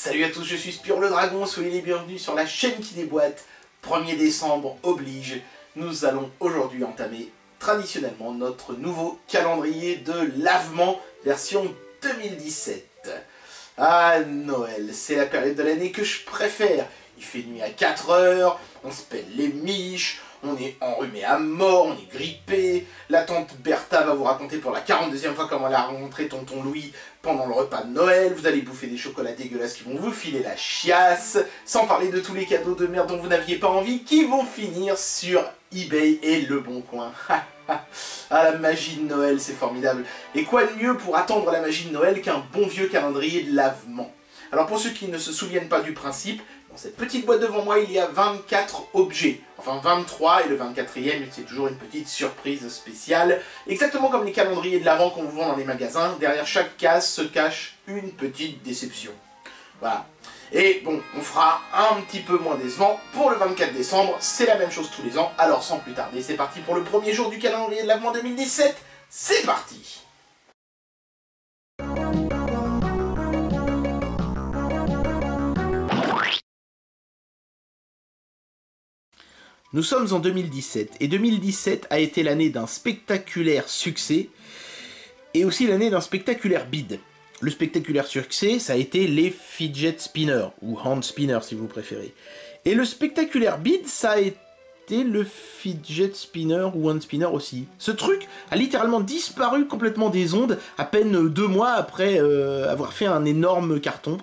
Salut à tous, je suis Spyro le Dragon, soyez les bienvenus sur la chaîne qui déboîte. 1er décembre oblige, nous allons aujourd'hui entamer traditionnellement notre nouveau calendrier de lavement version 2017. Ah, Noël, c'est la période de l'année que je préfère. Il fait nuit à 4 heures, on se pèle les miches, on est enrhumé à mort, on est grippé. La tante Bertha va vous raconter pour la 42e fois comment elle a rencontré tonton Louis pendant le repas de Noël. Vous allez bouffer des chocolats dégueulasses qui vont vous filer la chiasse. Sans parler de tous les cadeaux de merde dont vous n'aviez pas envie qui vont finir sur eBay et Le Bon Coin. Ah, la magie de Noël, c'est formidable. Et quoi de mieux pour attendre la magie de Noël qu'un bon vieux calendrier de lavement? Alors pour ceux qui ne se souviennent pas du principe, dans cette petite boîte devant moi, il y a 24 objets. Enfin 23 et le 24e, c'est toujours une petite surprise spéciale. Exactement comme les calendriers de l'Avent qu'on vous vend dans les magasins, derrière chaque case se cache une petite déception. Voilà. Et bon, on fera un petit peu moins décevant pour le 24 décembre, c'est la même chose tous les ans. Alors sans plus tarder, c'est parti pour le premier jour du calendrier de l'Avent 2017. C'est parti! Nous sommes en 2017, et 2017 a été l'année d'un spectaculaire succès, et aussi l'année d'un spectaculaire bide. Le spectaculaire succès, ça a été les fidget spinners, ou hand spinners si vous préférez. Et le spectaculaire bide, ça a été le fidget spinner ou hand spinner aussi. Ce truc a littéralement disparu complètement des ondes, à peine 2 mois après avoir fait un énorme carton.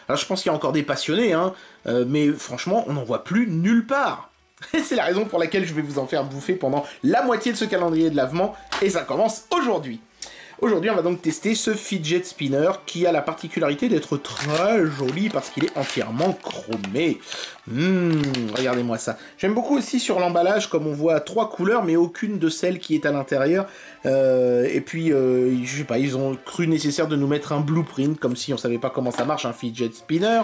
Alors je pense qu'il y a encore des passionnés, hein, mais franchement, on n'en voit plus nulle part. Et c'est la raison pour laquelle je vais vous en faire bouffer pendant la moitié de ce calendrier de lavement, et ça commence aujourd'hui. Aujourd'hui, on va donc tester ce fidget spinner qui a la particularité d'être très joli parce qu'il est entièrement chromé. Regardez-moi ça. J'aime beaucoup aussi sur l'emballage, comme on voit 3 couleurs, mais aucune de celles qui est à l'intérieur. Et puis, je sais pas, ils ont cru nécessaire de nous mettre un blueprint, comme si on savait pas comment ça marche, un fidget spinner.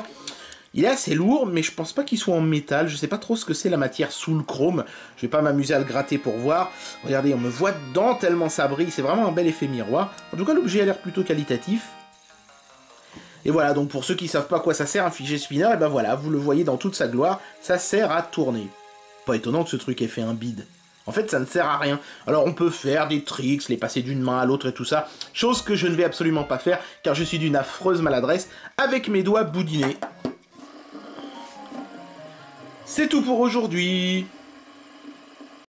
Il est assez lourd, mais je pense pas qu'il soit en métal. Je sais pas trop ce que c'est la matière sous le chrome. Je vais pas m'amuser à le gratter pour voir. Regardez, on me voit dedans tellement ça brille. C'est vraiment un bel effet miroir. En tout cas, l'objet a l'air plutôt qualitatif. Et voilà, donc pour ceux qui savent pas à quoi ça sert un fidget spinner, et ben voilà, vous le voyez dans toute sa gloire. Ça sert à tourner. Pas étonnant que ce truc ait fait un bide. En fait, ça ne sert à rien. Alors on peut faire des tricks, les passer d'une main à l'autre et tout ça. Chose que je ne vais absolument pas faire, car je suis d'une affreuse maladresse avec mes doigts boudinés. C'est tout pour aujourd'hui.